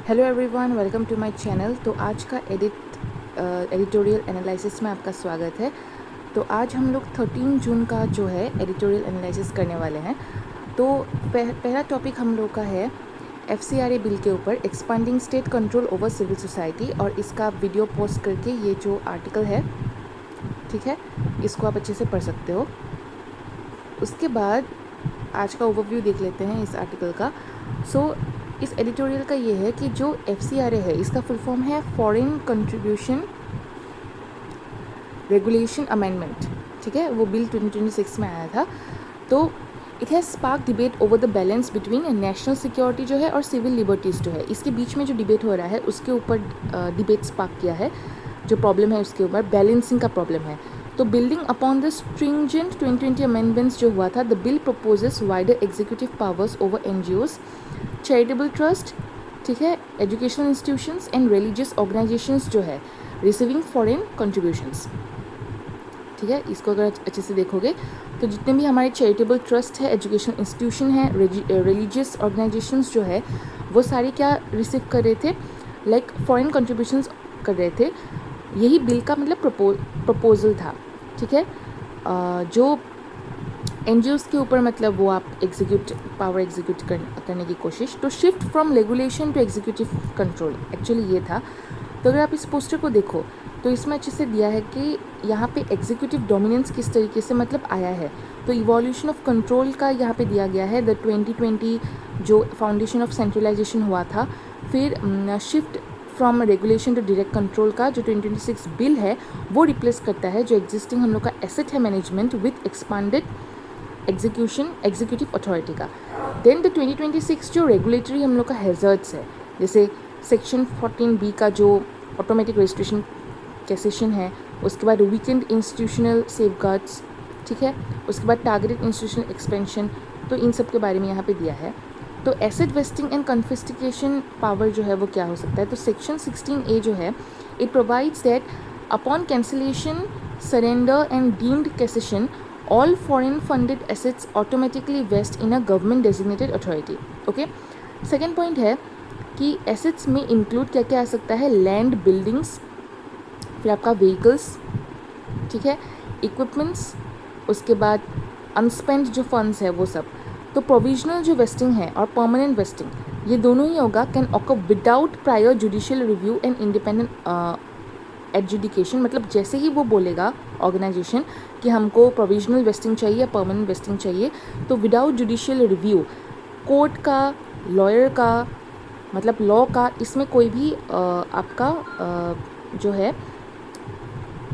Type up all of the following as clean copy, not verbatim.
Hello everyone, welcome to my channel. तो आज का एडिटोरियल एनालिसिस में आपका स्वागत है। तो आज हम लोग 13 जून का जो है एडिटोरियल एनालिसिस करने वाले हैं। तो पहला टॉपिक हम लोग का है FCRA बिल के ऊपर, expanding state control over civil society. और इसका वीडियो पोस्ट करके ये जो आर्टिकल है, ठीक है, इसको आप अच्छे से पढ़ सकते हो। उसके बाद आज का ओवरव्यू देख लेते हैं इस आर्टिकल का। इस एडिटोरियल का ये है कि जो FCRA है, इसका फुल फॉर्म है फॉरेन कंट्रीब्यूशन रेगुलेशन अमेंडमेंट, ठीक है। वो बिल 2026 में आया था। तो it has spark debate over the balance between national security जो है और सिविल लिबर्टीज़ जो है, इसके बीच में जो डिबेट हो रहा है उसके ऊपर डिबेट स्पार्क किया है। जो प्रॉब्लम है उसके ऊपर बैलेंसिंग का प्रॉब्लम है। तो building upon the stringent 2020 amendments जो हुआ था, the bill proposes wider executive powers over NGOs, charitable trust, ठीक है, educational institutions and religious organisations जो है रिसीविंग फॉरेन कंट्रीब्यूशंस, ठीक है। इसको अगर अच्छे से देखोगे तो जितने भी हमारे चैरिटेबल ट्रस्ट है, एजुकेशनल इंस्टीट्यूशन है, रिलीजियस ऑर्गेनाइजेशंस जो है, वो सारे क्या रिसीव कर रहे थे, लाइक फॉरेन कंट्रीब्यूशंस कर रहे थे। यही बिल का मतलब प्रपोजल था, ठीक है। जो NGOs के ऊपर मतलब वो आप पावर एग्जीक्यूट करने की कोशिश, तो shift from regulation to executive control, actually ये था। तो अगर आप इस पोस्टर को देखो तो इसमें अच्छे से दिया है कि यहाँ पे एग्जीक्यूटिव डोमिनेंस किस तरीके से मतलब आया है। तो इवोल्यूशन ऑफ कंट्रोल का यहाँ पे दिया गया है। द 2020 जो फाउंडेशन ऑफ सेंट्रलाइजेशन हुआ था, फिर shift from regulation to direct control का जो 2026 बिल है वो रिप्लेस करता है जो एग्जिस्टिंग हम लोग का एसेट है management with expanded executive authority का। देन द 2026 जो रेगुलेटरी हम लोग का हैज़र्ड्स है, जैसे सेक्शन 14B का जो ऑटोमेटिक रजिस्ट्रेशन कैसेशन है, उसके बाद वीकेंड इंस्टीट्यूशनल सेफगार्ड्स, ठीक है, उसके बाद टारगेटेड इंस्टीट्यूशनल एक्सपेंशन, तो इन सब के बारे में यहाँ पे दिया है। तो एसेट वेस्टिंग एंड कन्फिस्टिकेशन पावर जो है वो क्या हो सकता है, तो सेक्शन 16A जो है, it provides that upon cancellation, surrender and deemed cassation, all foreign funded assets automatically vest in a government designated authority. Okay, second point है कि एसेट्स में इंक्लूड क्या क्या आ सकता है, लैंड, बिल्डिंग्स, फिर आपका व्हीकल्स, ठीक है, इक्विपमेंट्स, उसके बाद अनस्पेंड जो फंड्स है वो सब। तो प्रोविजनल जो वेस्टिंग है और परमानेंट वेस्टिंग, ये दोनों ही होगा can occur without prior judicial review and independent adjudication. मतलब जैसे ही वो बोलेगा ऑर्गेनाइजेशन कि हमको प्रोविजनल वेस्टिंग चाहिए या परमानेंट वेस्टिंग चाहिए, तो विदाउट जुडिशियल रिव्यू, कोर्ट का, लॉयर का, मतलब लॉ का, इसमें कोई भी आपका जो है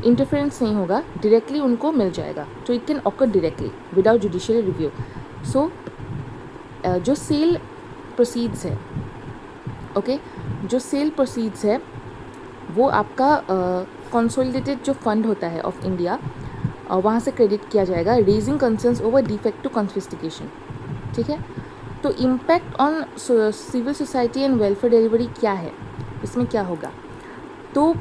इंटरफेरेंस नहीं होगा, डायरेक्टली उनको मिल जाएगा। तो it can occur directly without judicial review. So जो सेल प्रोसीड्स है, ओके, जो सेल प्रोसीड्स है वो आपका कंसोलिडेटेड जो फंड होता है ऑफ इंडिया, वहाँ से क्रेडिट किया जाएगा, raising concerns over defect to confiscation, ठीक है। तो impact on civil society and welfare delivery क्या है, इसमें क्या होगा, तो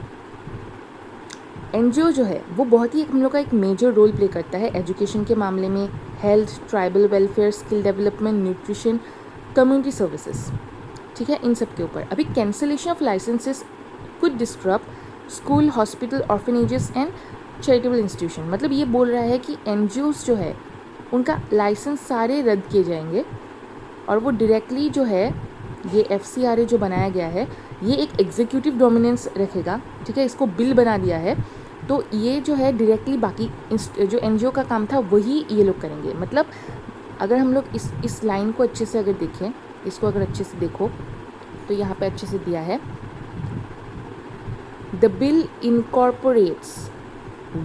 NGO जो है वो बहुत ही हम लोग का एक मेजर रोल प्ले करता है एजुकेशन के मामले में, health, tribal welfare, skill development, nutrition, community services, ठीक है, इन सब के ऊपर। अभी cancellation of licences could disrupt school, hospital, orphanages and charitable institution. मतलब ये बोल रहा है कि NGOs जो है उनका लाइसेंस सारे रद्द किए जाएंगे और वो डायरेक्टली जो है, ये FCRA जो बनाया गया है ये एक एग्जीक्यूटिव डोमिनेंस रखेगा, ठीक है, इसको बिल बना दिया है। तो ये जो है डायरेक्टली बाकी जो NGO का काम था वही ये लोग करेंगे। मतलब अगर हम लोग इस लाइन को अच्छे से अगर देखें, इसको अगर अच्छे से देखो तो यहाँ पे अच्छे से दिया है, The bill incorporates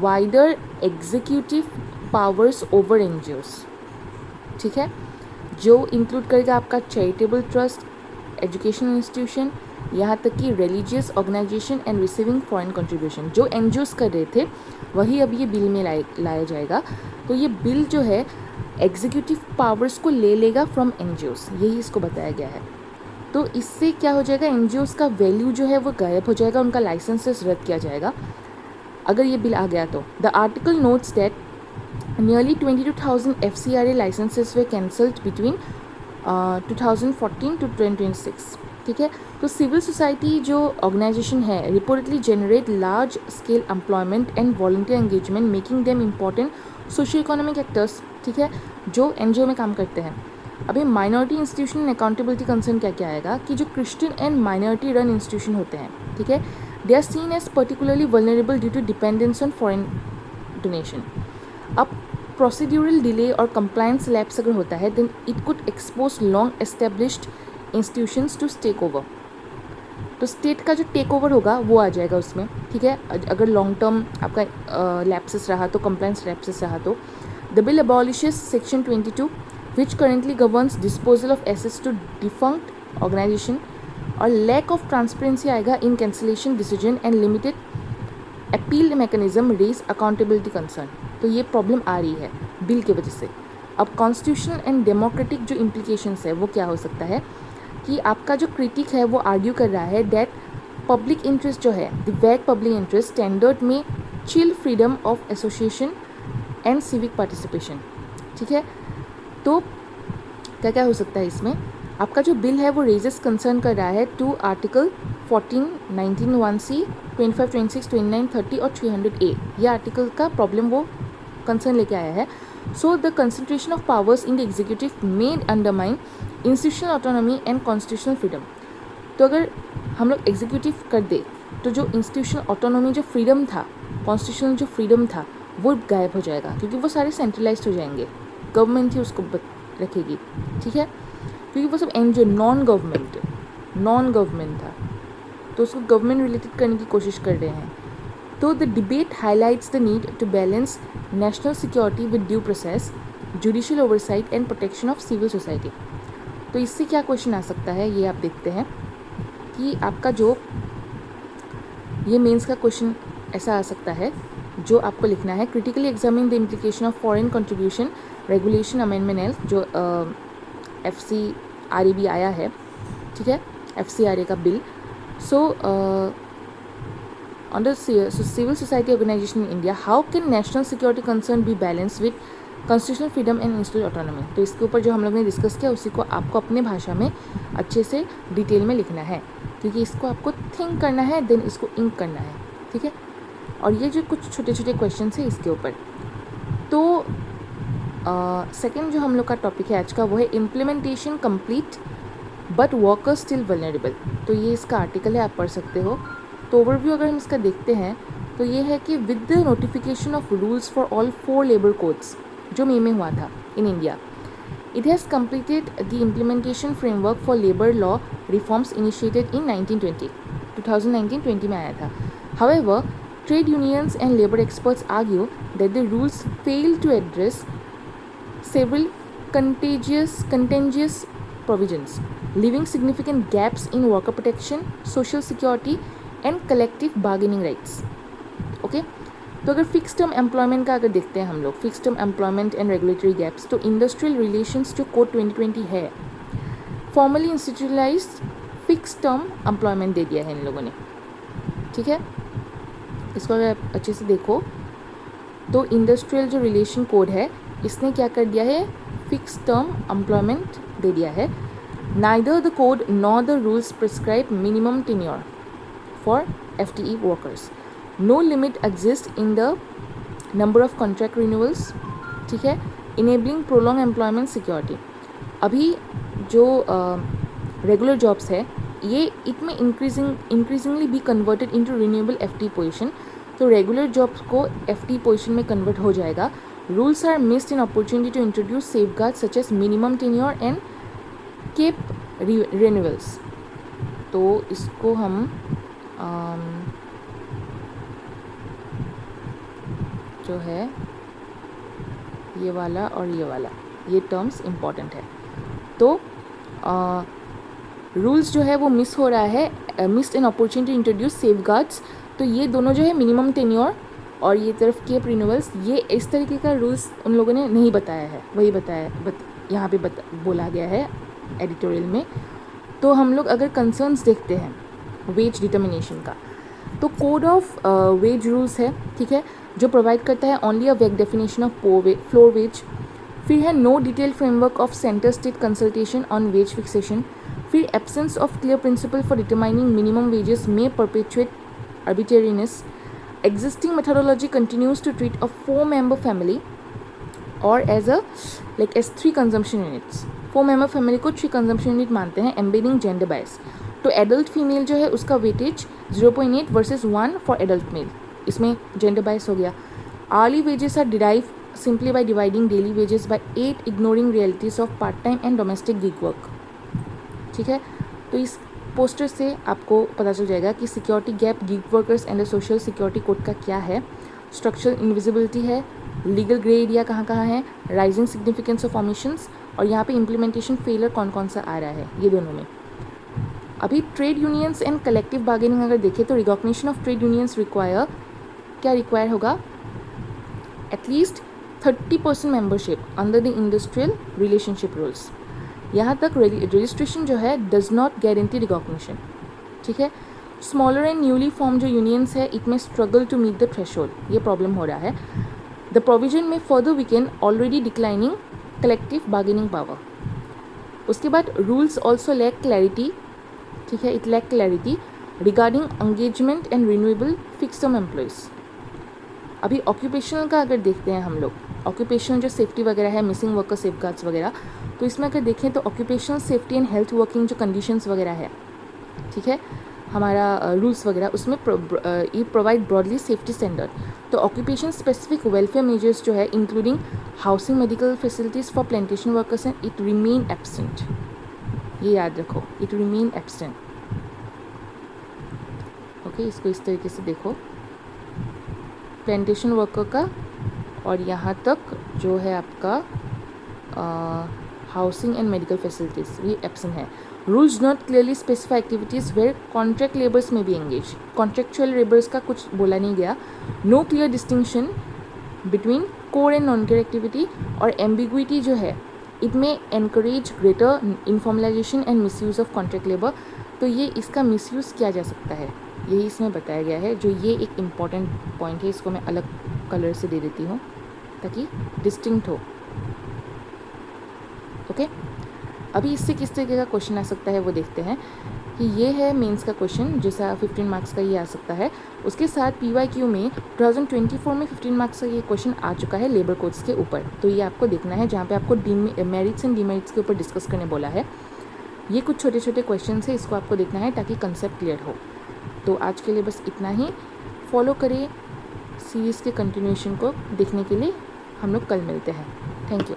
wider executive powers over NGOs, ठीक है, जो इंक्लूड करेगा आपका चैरिटेबल ट्रस्ट, एजुकेशनल इंस्टीट्यूशन, यहाँ तक कि religious organisation and receiving foreign contribution. जो NGOs कर रहे थे वही अब ये बिल में लाया जाएगा। तो ये बिल जो है एग्जीक्यूटिव पावर्स को ले लेगा फ्रॉम NGOs, यही इसको बताया गया है। तो इससे क्या हो जाएगा, NGOs का वैल्यू जो है वो गायब हो जाएगा, उनका लाइसेंसेस रद्द किया जाएगा अगर ये बिल आ गया तो। The article notes that nearly 22,000 FCRA licenses were cancelled between 2014 to 2026. ठीक है। तो सिविल सोसाइटी जो ऑर्गेनाइजेशन है reportedly generate large scale employment and volunteer engagement making them important socio economic actors, ठीक है, जो एनजीओ में काम करते हैं। अभी माइनॉरिटी इंस्टीट्यूशन अकाउंटेबिलिटी कंसर्न क्या क्या आएगा कि जो Christian and minority run institution होते हैं, ठीक है, they are seen as particularly vulnerable due to dependence on foreign donation. अब प्रोसीड्यूरल डिले और कंप्लायंस लैप्स अगर होता है then it could expose long established institutions to take over. तो स्टेट का जो टेक ओवर होगा वो आ जाएगा उसमें, ठीक है, अगर लॉन्ग टर्म आपका लैप्सेस रहा तो, कंप्लायंस लैप्सेस रहा तो। The bill abolishes section 22 which currently governs disposal of assets to defunct organisation, और लैक ऑफ ट्रांसपेरेंसी आएगा in cancellation decision and limited appeal mechanism raise accountability concern. तो ये problem आ रही है बिल की वजह से। अब कॉन्स्टिट्यूशनल एंड डेमोक्रेटिक जो इम्प्लीकेशंस है वो क्या हो सकता है कि आपका जो क्रिटिक है वो आर्ग्यू कर रहा है दैट पब्लिक इंटरेस्ट जो है, द वैग पब्लिक इंटरेस्ट स्टैंडर्ड में chill freedom of association and civic participation, ठीक है। तो क्या क्या हो सकता है इसमें, आपका जो बिल है वो रेजेस कंसर्न कर रहा है टू आर्टिकल 14, 19, 1C, 25, 26, 29, 30 और 300A। ये आर्टिकल का प्रॉब्लम वो कंसर्न लेके आया है। So the concentration of powers in the executive may undermine institutional autonomy and constitutional freedom. तो अगर हम लोग एग्जीक्यूटिव कर दे तो जो इंस्टीट्यूशनल ऑटोनॉमी, जो फ्रीडम था, कॉन्स्टिट्यूशनल जो फ्रीडम था वो गायब हो जाएगा, क्योंकि वो सारे सेंट्रलाइज्ड हो जाएंगे, गवर्नमेंट ही उसको रखेगी, ठीक है, क्योंकि वो सब एनजीओ नॉन गवर्नमेंट था, तो उसको गवर्नमेंट रिलेटेड करने की कोशिश कर रहे हैं। तो the debate highlights the need to balance national security with due process, judicial oversight and protection of civil society. तो इससे क्या क्वेश्चन आ सकता है ये आप देखते हैं कि आपका जो ये मेंस का क्वेश्चन ऐसा आ सकता है जो आपको लिखना है, critically examine the implication of foreign contribution regulation amendment L, जो FCRA आया है, ठीक है, FCRA का bill. So on the civil society organization in India, how can national security concern be balanced with constitutional freedom and institutional autonomy? तो इसके ऊपर जो हम लोग ने डिस्कस किया उसी को आपको अपने भाषा में अच्छे से डिटेल में लिखना है, क्योंकि इसको आपको थिंक करना है देन इसको इंक करना है, ठीक है। और ये जो कुछ छोटे छोटे क्वेश्चन है इसके ऊपर। तो सेकेंड जो हम लोग का टॉपिक है आज का वो है implementation complete but workers still vulnerable. तो ये इसका आर्टिकल है, आप पढ़ सकते हो। तो ओवरव्यू अगर हम इसका देखते हैं तो ये है कि with the notification of rules for all 4 labour codes जो मई में हुआ था in India, it has completed the implementation framework for labour law reforms initiated in 2019-20 में आया था। However, trade unions and labor experts argue that the rules fail to address several contentious provisions, leaving significant gaps in worker protection, social security and collective bargaining rights. Okay तो अगर fix term employment का अगर देखते हैं हम लोग, fix term employment and regulatory gaps, तो industrial relations जो कोड 2020 है formally institutionalised fix term employment दे दिया है इन लोगों ने, ठीक है। इसको अगर आप अच्छे से देखो तो इंडस्ट्रियल जो रिलेशन कोड है इसने क्या कर दिया है, फिक्स टर्म एम्प्लॉयमेंट दे दिया है। Neither the code nor the rules prescribe minimum tenure for FTE workers, no limit exist in the number of contract renewals, ठीक है, इनेबलिंग प्रोलॉन्ग एम्प्लॉयमेंट सिक्योरिटी। अभी जो रेगुलर जॉब्स है ये it may increasingly be converted into renewable FTE position, तो regular jobs को FTE position में convert हो जाएगा। Rules are missed an opportunity to introduce safeguard such as minimum tenure and cap renewals. तो इसको हम जो है ये वाला और ये वाला, ये टर्म्स इम्पॉर्टेंट है। तो रूल्स जो है वो मिस हो रहा है, missed an opportunity introduce safeguards, तो ये दोनों जो है मिनिमम टेन्योर और ये तरफ केप रिन्यूअल्स, ये इस तरीके का रूल्स उन लोगों ने नहीं बताया है, वही बताया यहाँ पे बोला गया है एडिटोरियल में। तो हम लोग अगर कंसर्न्स देखते हैं वेज डिटर्मिनेशन का, तो कोड ऑफ वेज रूल्स है, ठीक है, जो प्रोवाइड करता है ओनली अ वैग डेफिनेशन ऑफ फ्लोर वेज। फिर है no detail framework of centre state consultation on wage fixation. फिर absence of clear principle for determining minimum wages में perpetuate arbitrariness. Existing methodology continues to treat a 4-member family or as a as 3 consumption units. 4-member family को 3 consumption unit मानते हैं, embedding gender bias. तो adult female जो है उसका weightage 0.8 versus 1 for adult male, इसमें gender bias हो गया. Hourly wages are derive simply by dividing daily wages by 8 ignoring realities of part time and domestic gig work. ठीक है, तो इस पोस्टर से आपको पता चल जाएगा कि security gap gig workers and social security code का क्या है, स्ट्रक्चरल इनविजिबिलिटी है, लीगल ग्रे एरिया कहाँ कहाँ है, राइजिंग सिग्निफिकेंस ऑफ ओमिशंस, और यहाँ पे इम्प्लीमेंटेशन फेलियर कौन कौन सा आ रहा है ये दोनों में. अभी trade unions and collective bargaining अगर देखें तो recognition of trade unions require होगा at least 30% membership under the industrial relationship rules. यहाँ तक रजिस्ट्रेशन जो है डज नॉट गारंटी रिकॉग्निशन. ठीक है, स्मॉलर एंड न्यूली फॉर्म जो यूनियंस है it may struggle to meet the threshold, ये प्रॉब्लम हो रहा है. The provision may further weaken already declining collective bargaining power. उसके बाद रूल्स ऑल्सो लैक क्लैरिटी. ठीक है, it lack clarity regarding engagement and renewable fix term employees. अभी occupational का अगर देखते हैं हम लोग, ऑक्यूपेशनल जो सेफ्टी वगैरह है, मिसिंग वर्कर सेफगार्ड्स वगैरह, तो इसमें अगर देखें तो occupational safety and health working जो कंडीशंस वगैरह है, ठीक है, हमारा रूल्स वगैरह, उसमें ये प्रोवाइड ब्रॉडली सेफ्टी स्टैंडर्ड. तो ऑक्यूपेशन स्पेसिफिक वेलफेयर मेजर्स जो है including housing, medical facilities for plantation workers and it remain absent. ये याद रखो, इट रिमेन एब्सेंट. ओके, इसको इस तरीके से देखो, प्लांटेशन वर्कर का, और यहाँ तक जो है आपका हाउसिंग एंड मेडिकल फैसिलिटीज़ भी एब्सेंट है. Rules not clearly specify activities where contract labours may be engage. Contractual labours का कुछ बोला नहीं गया. No clear distinction between core and non core activity, और एम्बिग्विटी जो है it may encourage greater informalisation and misuse of contract labour. तो ये इसका मिसयूज़ किया जा सकता है, यही इसमें बताया गया है. जो ये एक इम्पॉर्टेंट पॉइंट है, इसको मैं अलग कलर से दे देती हूँ ताकि डिस्टिंक्ट हो. ओके, अभी इससे किस तरीके का क्वेश्चन आ सकता है वो देखते हैं कि ये है मेंस का क्वेश्चन, जैसा 15 मार्क्स का ये आ सकता है. उसके साथ PYQ में 2024 में 15 मार्क्स का ये क्वेश्चन आ चुका है लेबर कोड्स के ऊपर. तो ये आपको देखना है, जहाँ पे आपको मेरिट्स एंड डीमेरिट्स के ऊपर डिस्कस करने बोला है. ये कुछ छोटे छोटे क्वेश्चन है, इसको आपको देखना है ताकि कंसेप्ट क्लियर हो. तो आज के लिए बस इतना ही. फॉलो करिए सीरीज़ के कंटिन्यूएशन को देखने के लिए. हम लोग कल मिलते हैं. Thank you.